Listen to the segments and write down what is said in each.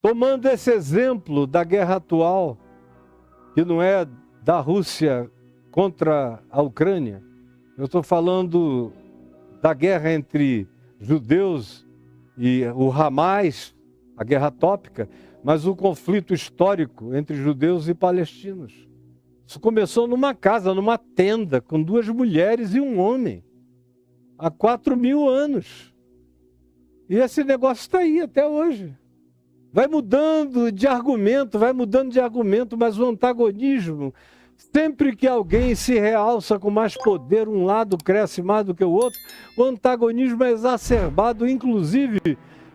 Tomando esse exemplo da guerra atual, que não é da Rússia contra a Ucrânia, eu estou falando da guerra entre judeus e o Hamas, a guerra tópica, mas o conflito histórico entre judeus e palestinos. Isso começou numa casa, numa tenda, com 2 mulheres e um homem, há 4.000 anos. E esse negócio está aí até hoje. Vai mudando de argumento, mas o antagonismo, sempre que alguém se realça com mais poder, um lado cresce mais do que o outro, o antagonismo é exacerbado, inclusive,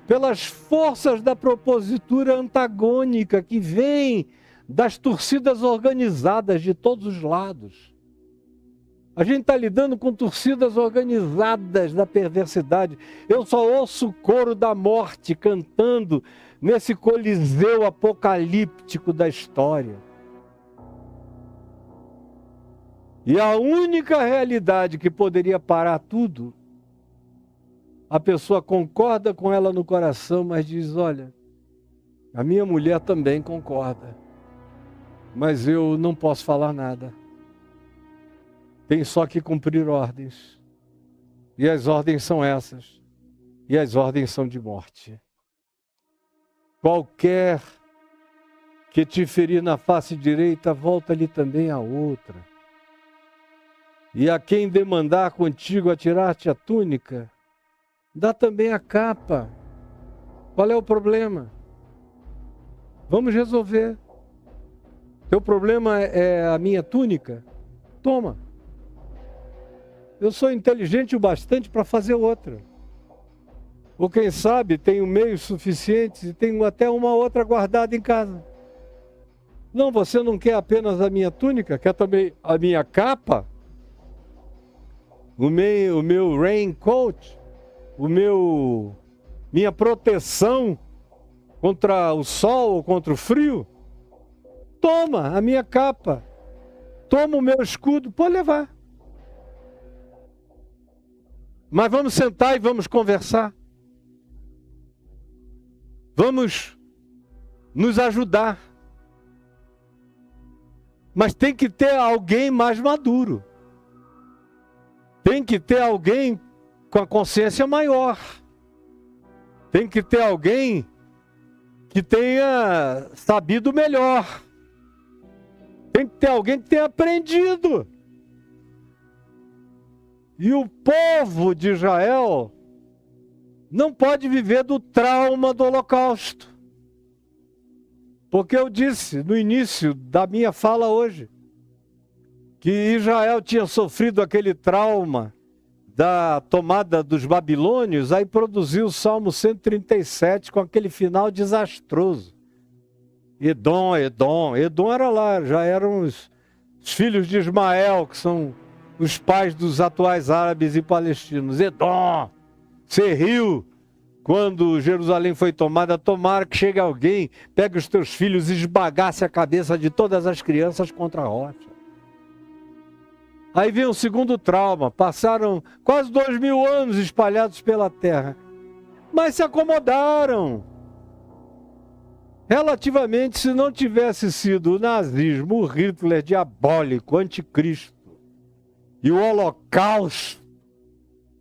pelas forças da propositura antagônica que vem das torcidas organizadas de todos os lados. A gente está lidando com torcidas organizadas da perversidade. Eu só ouço o coro da morte cantando nesse coliseu apocalíptico da história. E a única realidade que poderia parar tudo, a pessoa concorda com ela no coração, mas diz, olha, a minha mulher também concorda, mas eu não posso falar nada. Tem só que cumprir ordens. E as ordens são essas. E as ordens são de morte. Qualquer que te ferir na face direita, volta-lhe também a outra. E a quem demandar contigo a tirar-te a túnica, dá também a capa. Qual é o problema? Vamos resolver. Teu problema é a minha túnica? Toma. Eu sou inteligente o bastante para fazer outra. Ou quem sabe, tenho meios suficientes e tenho até uma outra guardada em casa. Não, você não quer apenas a minha túnica, quer também a minha capa? O meu raincoat? Minha proteção contra o sol ou contra o frio? Toma a minha capa. Toma o meu escudo, pode levar. Mas vamos sentar e vamos conversar. Vamos nos ajudar. Mas tem que ter alguém mais maduro. Tem que ter alguém com a consciência maior. Tem que ter alguém que tenha sabido melhor. Tem que ter alguém que tenha aprendido. E o povo de Israel não pode viver do trauma do Holocausto. Porque eu disse no início da minha fala hoje, que Israel tinha sofrido aquele trauma da tomada dos babilônios, aí produziu o Salmo 137 com aquele final desastroso. Edom era lá, já eram os filhos de Ismael, que são os pais dos atuais árabes e palestinos. Edom, você riu quando Jerusalém foi tomada, tomara que chegue alguém, pegue os teus filhos e esbagasse a cabeça de todas as crianças contra a rocha. Aí vem o segundo trauma, passaram quase 2000 anos espalhados pela terra, mas se acomodaram. Relativamente, se não tivesse sido o nazismo, o Hitler diabólico, anticristo, e o Holocausto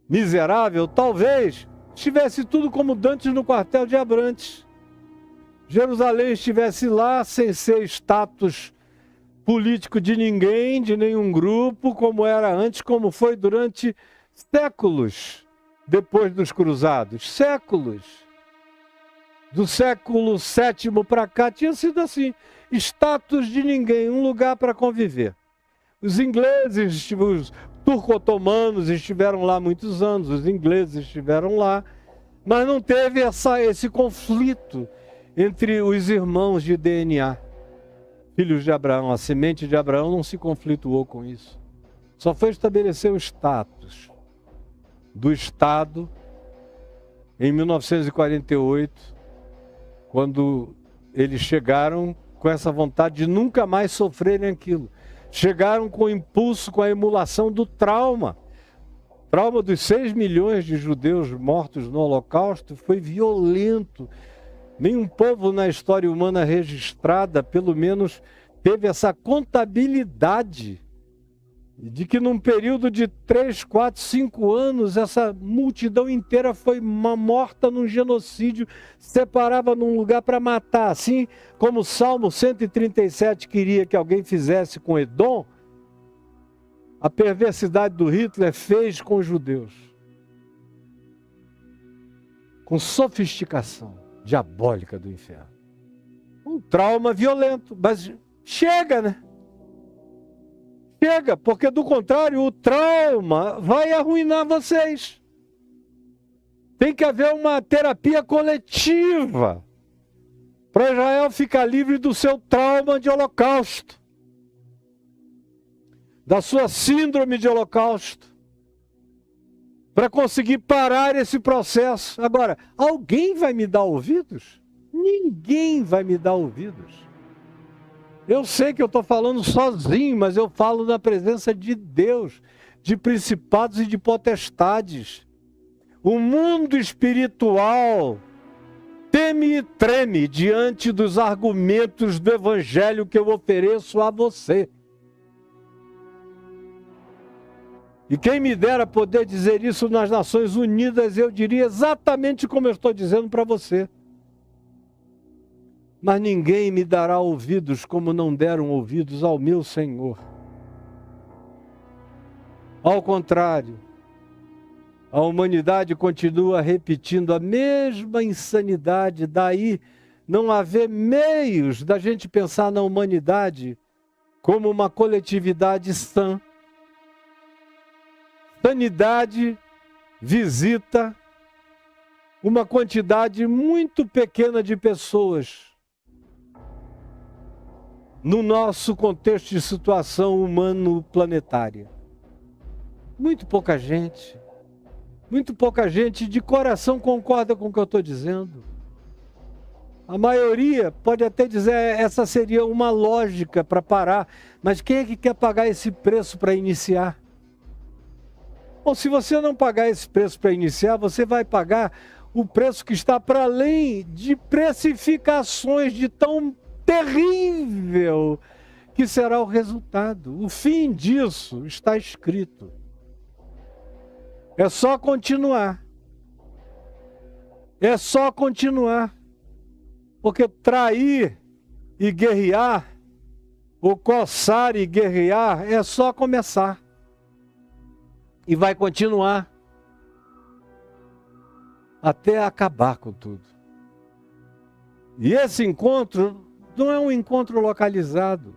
miserável, talvez estivesse tudo como dantes no quartel de Abrantes. Jerusalém estivesse lá sem ser status político de ninguém, de nenhum grupo, como era antes, como foi durante séculos depois dos cruzados. Séculos. Do século VII para cá tinha sido assim. Status de ninguém, um lugar para conviver. Os ingleses, os turco-otomanos estiveram lá muitos anos, os ingleses estiveram lá, mas não teve esse conflito entre os irmãos de DNA, filhos de Abraão. A semente de Abraão não se conflituou com isso. Só foi estabelecer o status do Estado em 1948, quando eles chegaram com essa vontade de nunca mais sofrerem aquilo. Chegaram com o impulso, com a emulação do trauma. O trauma dos 6 milhões de judeus mortos no Holocausto foi violento. Nenhum povo na história humana registrada, pelo menos, teve essa contabilidade de que num período de 3, 4, 5 anos, essa multidão inteira foi morta num genocídio, separava num lugar para matar. Assim como o Salmo 137 queria que alguém fizesse com Edom, a perversidade do Hitler fez com os judeus. Com sofisticação diabólica do inferno. Um trauma violento, mas chega, né? Chega, porque do contrário, o trauma vai arruinar vocês. Tem que haver uma terapia coletiva para Israel ficar livre do seu trauma de holocausto, da sua síndrome de holocausto, para conseguir parar esse processo. Agora, alguém vai me dar ouvidos? Ninguém vai me dar ouvidos. Eu sei que eu estou falando sozinho, mas eu falo na presença de Deus, de principados e de potestades. O mundo espiritual teme e treme diante dos argumentos do evangelho que eu ofereço a você. E quem me dera poder dizer isso nas Nações Unidas, eu diria exatamente como eu estou dizendo para você. Mas ninguém me dará ouvidos como não deram ouvidos ao meu Senhor. Ao contrário, a humanidade continua repetindo a mesma insanidade, daí não haver meios da gente pensar na humanidade como uma coletividade sã. Sanidade visita uma quantidade muito pequena de pessoas no nosso contexto de situação humano-planetária. Muito pouca gente de coração concorda com o que eu estou dizendo. A maioria pode até dizer, essa seria uma lógica para parar, mas quem é que quer pagar esse preço para iniciar? Bom, se você não pagar esse preço para iniciar, você vai pagar o preço que está para além de precificações de tão terrível que será o resultado. O fim disso está escrito. É só continuar. É só continuar. Porque trair e guerrear, ou coçar e guerrear, é só começar. E vai continuar até acabar com tudo. E esse encontro não é um encontro localizado.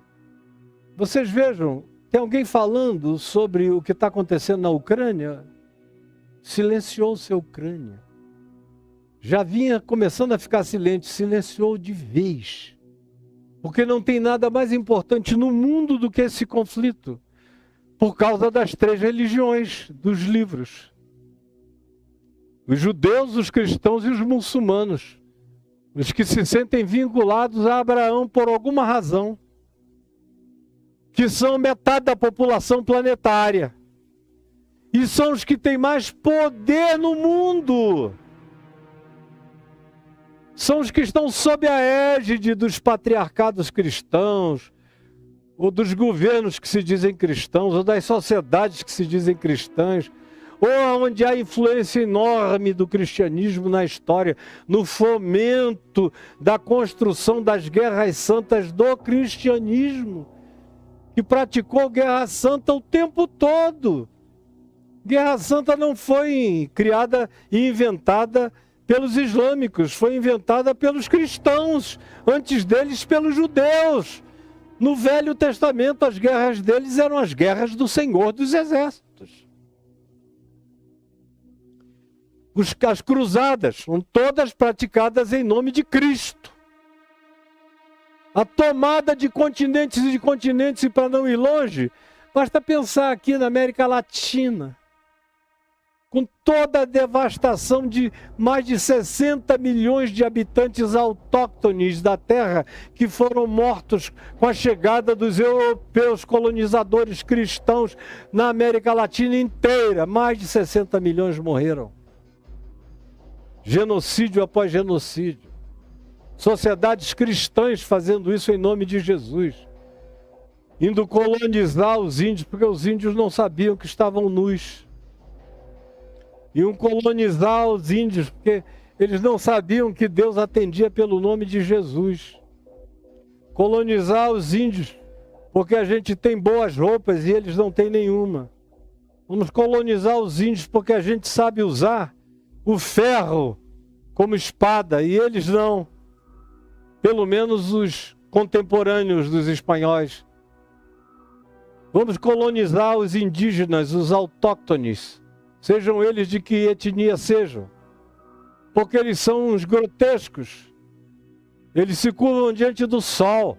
Vocês vejam, tem alguém falando sobre o que está acontecendo na Ucrânia? Silenciou-se a Ucrânia. Já vinha começando a ficar silente, silenciou de vez. Porque não tem nada mais importante no mundo do que esse conflito. Por causa das 3 religiões dos livros. Os judeus, os cristãos e os muçulmanos. Os que se sentem vinculados a Abraão por alguma razão. Que são metade da população planetária. E são os que têm mais poder no mundo. São os que estão sob a égide dos patriarcados cristãos, ou dos governos que se dizem cristãos, ou das sociedades que se dizem cristãs, ou onde há influência enorme do cristianismo na história, no fomento da construção das guerras santas do cristianismo, que praticou guerra santa o tempo todo. Guerra santa não foi criada e inventada pelos islâmicos, foi inventada pelos cristãos, antes deles pelos judeus. No Velho Testamento, as guerras deles eram as guerras do Senhor dos Exércitos. As cruzadas são todas praticadas em nome de Cristo. A tomada de continentes e de continentes, e para não ir longe, basta pensar aqui na América Latina, com toda a devastação de mais de 60 milhões de habitantes autóctones da terra que foram mortos com a chegada dos europeus colonizadores cristãos na América Latina inteira. Mais de 60 milhões morreram. Genocídio após genocídio. Sociedades cristãs fazendo isso em nome de Jesus. Indo colonizar os índios, porque os índios não sabiam que estavam nus. Iam colonizar os índios, porque eles não sabiam que Deus atendia pelo nome de Jesus. Colonizar os índios, porque a gente tem boas roupas e eles não têm nenhuma. Vamos colonizar os índios porque a gente sabe usar o ferro como espada e eles não. Pelo menos os contemporâneos dos espanhóis. Vamos colonizar os indígenas, os autóctones, sejam eles de que etnia sejam, porque eles são uns grotescos. Eles se curvam diante do sol.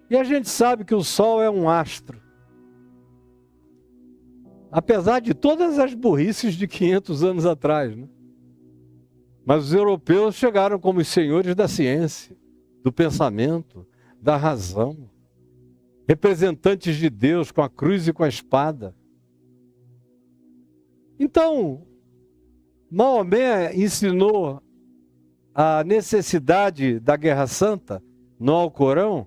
E a gente sabe que o sol é um astro. Apesar de todas as burrices de 500 anos atrás, né? Mas os europeus chegaram como os senhores da ciência, do pensamento, da razão. Representantes de Deus com a cruz e com a espada. Então, Maomé ensinou a necessidade da Guerra Santa no Alcorão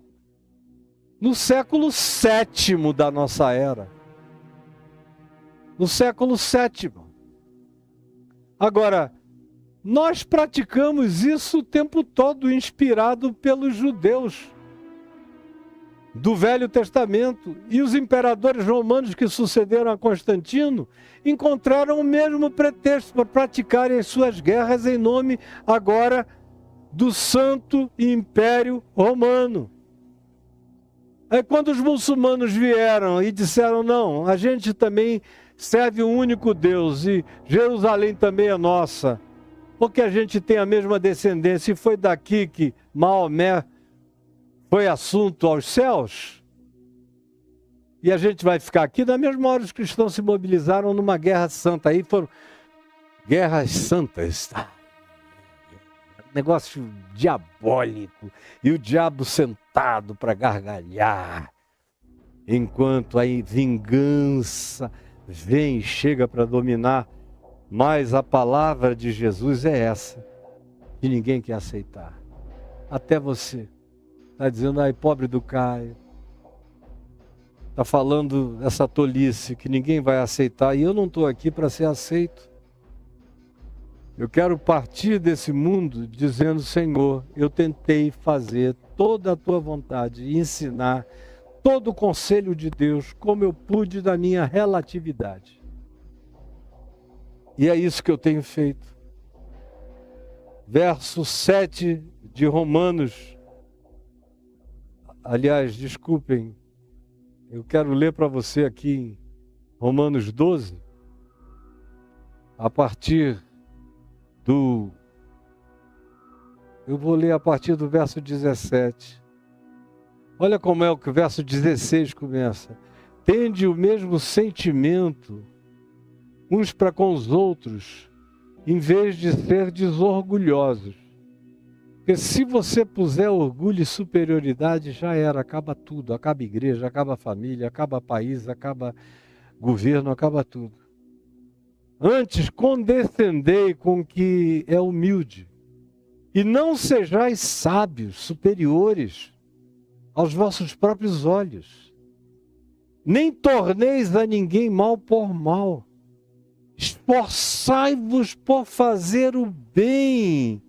no século VII da nossa era. No século VII. Agora, nós praticamos isso o tempo todo, inspirado pelos judeus do Velho Testamento. E os imperadores romanos que sucederam a Constantino encontraram o mesmo pretexto para praticarem as suas guerras em nome agora do Santo Império Romano. Aí quando os muçulmanos vieram e disseram, não, a gente também serve um único Deus e Jerusalém também é nossa, porque a gente tem a mesma descendência, e foi daqui que Maomé foi assunto aos céus, e a gente vai ficar aqui. Da mesma hora os cristãos se mobilizaram numa guerra santa, aí foram guerras santas, negócio diabólico, e o diabo sentado para gargalhar, enquanto a vingança vem e chega para dominar. Mas a palavra de Jesus é essa, que ninguém quer aceitar, até você. Está dizendo, ai, pobre do Caio. Está falando essa tolice que ninguém vai aceitar. E eu não estou aqui para ser aceito. Eu quero partir desse mundo dizendo, Senhor, eu tentei fazer toda a tua vontade e ensinar todo o conselho de Deus como eu pude da minha relatividade. E é isso que eu tenho feito. Verso 7 de Romanos. Aliás, desculpem, eu quero ler para você aqui em Romanos 12, a partir do... Eu vou ler a partir do verso 17. Olha como é o que o verso 16 começa. Tende o mesmo sentimento uns para com os outros, em vez de ser desorgulhosos. Porque se você puser orgulho e superioridade, já era, acaba tudo. Acaba a igreja, acaba a família, acaba o país, acaba governo, acaba tudo. Antes, condescendei com o que é humilde, e não sejais sábios, superiores aos vossos próprios olhos. Nem torneis a ninguém mal por mal. Esforçai-vos por fazer o bem,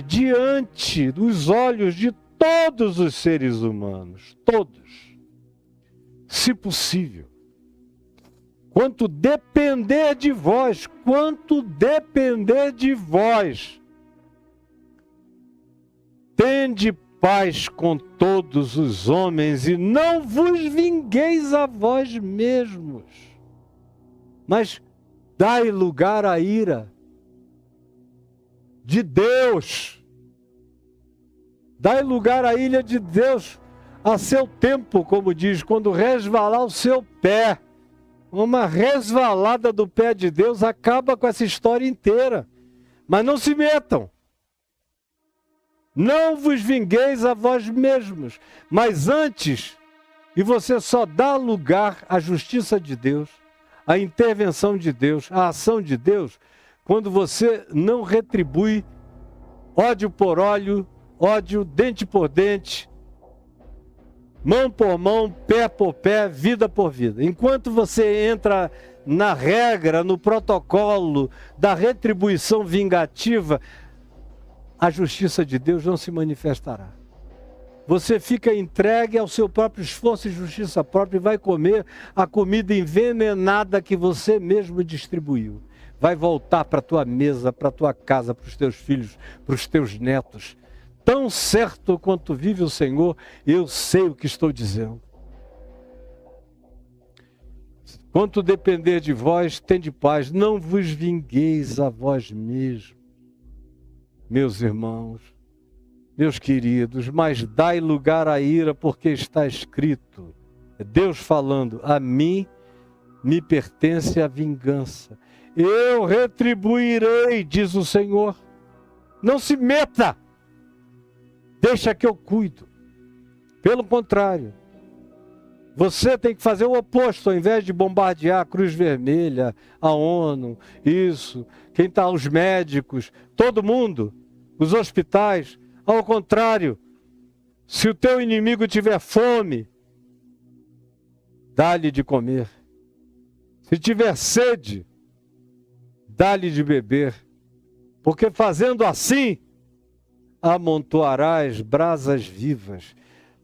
diante dos olhos de todos os seres humanos, todos, se possível. Quanto depender de vós, tende paz com todos os homens e não vos vingueis a vós mesmos, mas dai lugar à ira de Deus. Dai lugar à ira de Deus a seu tempo, como diz, quando resvalar o seu pé. Uma resvalada do pé de Deus acaba com essa história inteira. Mas não se metam. Não vos vingueis a vós mesmos, mas antes, e você só dá lugar à justiça de Deus, à intervenção de Deus, à ação de Deus, quando você não retribui ódio por ódio, dente por dente, mão por mão, pé por pé, vida por vida. Enquanto você entra na regra, no protocolo da retribuição vingativa, a justiça de Deus não se manifestará. Você fica entregue ao seu próprio esforço e justiça própria e vai comer a comida envenenada que você mesmo distribuiu. Vai voltar para a tua mesa, para a tua casa, para os teus filhos, para os teus netos. Tão certo quanto vive o Senhor, eu sei o que estou dizendo. Quanto depender de vós, tende paz, não vos vingueis a vós mesmos, meus irmãos, meus queridos, mas dai lugar à ira, porque está escrito, é Deus falando, a mim me pertence a vingança, eu retribuirei, diz o Senhor. Não se meta, deixa que eu cuido. Pelo contrário, você tem que fazer o oposto, ao invés de bombardear a Cruz Vermelha, a ONU, isso, quem está, os médicos, todo mundo, os hospitais. Ao contrário, se o teu inimigo tiver fome, dá-lhe de comer. Se tiver sede, dá-lhe de beber. Porque fazendo assim, amontoarás brasas vivas,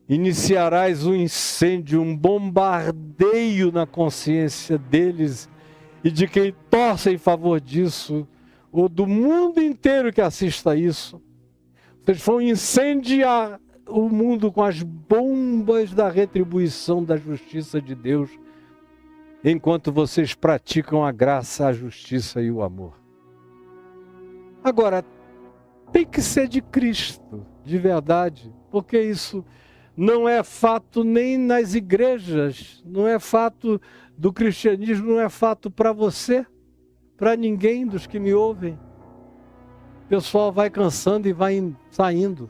iniciarás um incêndio, um bombardeio na consciência deles e de quem torce em favor disso, ou do mundo inteiro que assista a isso. Vocês vão incendiar o mundo com as bombas da retribuição da justiça de Deus, enquanto vocês praticam a graça, a justiça e o amor. Agora, tem que ser de Cristo, de verdade, porque isso não é fato nem nas igrejas, não é fato do cristianismo, não é fato para você, para ninguém dos que me ouvem. O pessoal vai cansando e vai saindo.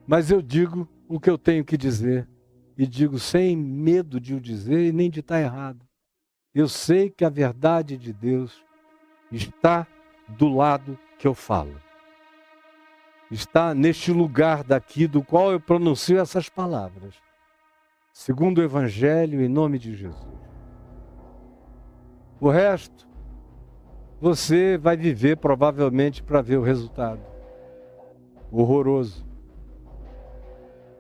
Mas eu digo o que eu tenho que dizer, e digo sem medo de o dizer e nem de estar errado. Eu sei que a verdade de Deus está do lado que eu falo. Está neste lugar daqui do qual eu pronuncio essas palavras, segundo o Evangelho, em nome de Jesus. O resto, você vai viver provavelmente para ver o resultado horroroso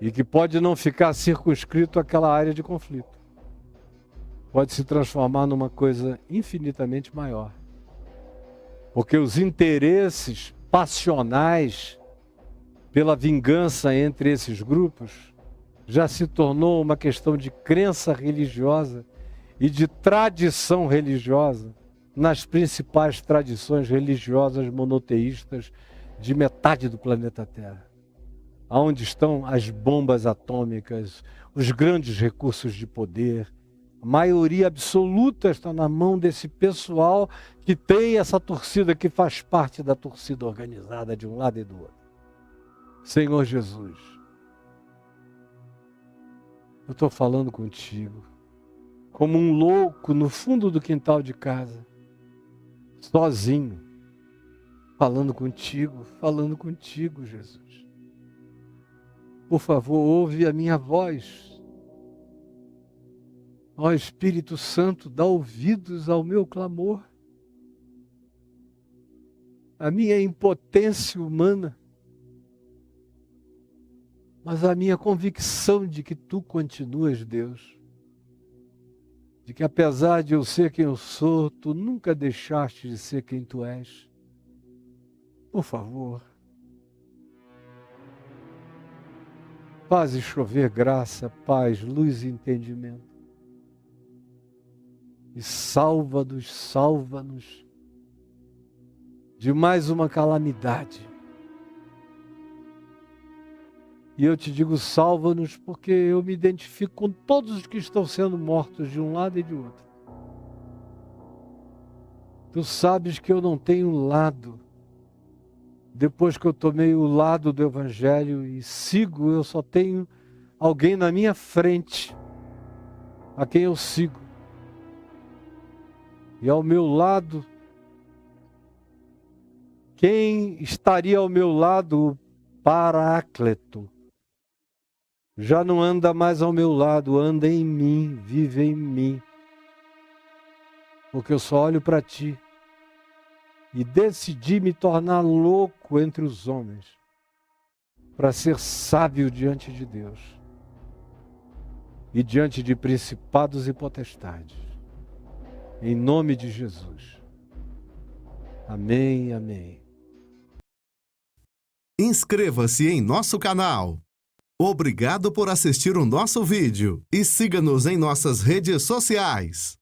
e que pode não ficar circunscrito àquela área de conflito. Pode se transformar numa coisa infinitamente maior. Porque os interesses passionais pela vingança entre esses grupos já se tornou uma questão de crença religiosa e de tradição religiosa nas principais tradições religiosas monoteístas de metade do planeta Terra. Onde estão as bombas atômicas, os grandes recursos de poder. A maioria absoluta está na mão desse pessoal que tem essa torcida, que faz parte da torcida organizada de um lado e do outro. Senhor Jesus, eu estou falando contigo, como um louco no fundo do quintal de casa, sozinho, falando contigo, Jesus. Por favor, ouve a minha voz. Ó Espírito Santo, dá ouvidos ao meu clamor. A minha impotência humana, mas a minha convicção de que tu continuas, Deus. De que apesar de eu ser quem eu sou, tu nunca deixaste de ser quem tu és. Por favor, faze chover graça, paz, luz e entendimento. E salva-nos de mais uma calamidade. E eu te digo, salva-nos, porque eu me identifico com todos os que estão sendo mortos de um lado e de outro. Tu sabes que eu não tenho lado. Depois que eu tomei o lado do Evangelho e sigo, eu só tenho alguém na minha frente, a quem eu sigo. E ao meu lado Quem estaria ao meu lado? O Paráclito. Já não anda mais ao meu lado, anda em mim, vive em mim. Porque eu só olho para ti. E decidi me tornar louco entre os homens, para ser sábio diante de Deus e diante de principados e potestades. Em nome de Jesus. Amém, amém. Inscreva-se em nosso canal. Obrigado por assistir o nosso vídeo e siga-nos em nossas redes sociais.